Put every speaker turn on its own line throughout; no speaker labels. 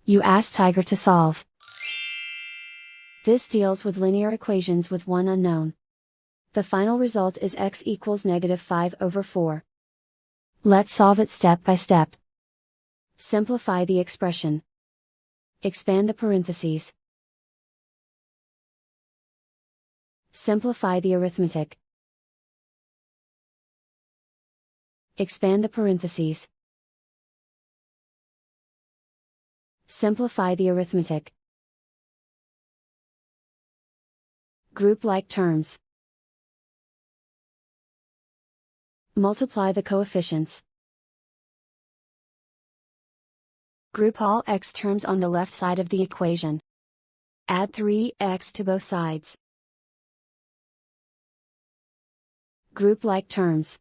You ask Tiger to solve. This deals with linear equations with one unknown. The final result is x equals -5/4. Let's solve it step by step. Simplify the expression. Expand the parentheses. Simplify the arithmetic. Expand the parentheses. Simplify the arithmetic. Group like terms. Multiply the coefficients. Group all x terms on the left side of the equation. Add 3x to both sides. Group like terms.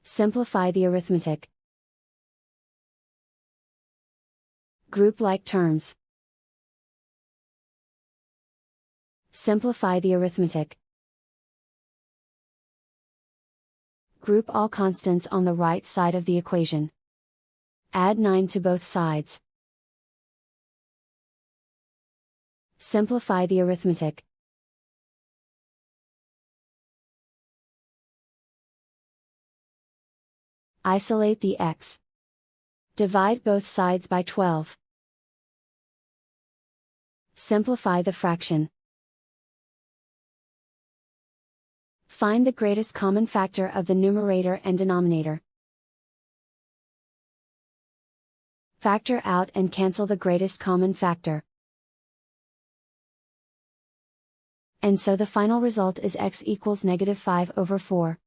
Simplify the arithmetic. Group like terms. Simplify the arithmetic. Group all constants on the right side of the equation. Add 9 to both sides. Simplify the arithmetic. Isolate the x. Divide both sides by 12. Simplify the fraction. Find the greatest common factor of the numerator and denominator. Factor out and cancel the greatest common factor. And so the final result is x equals -5/4.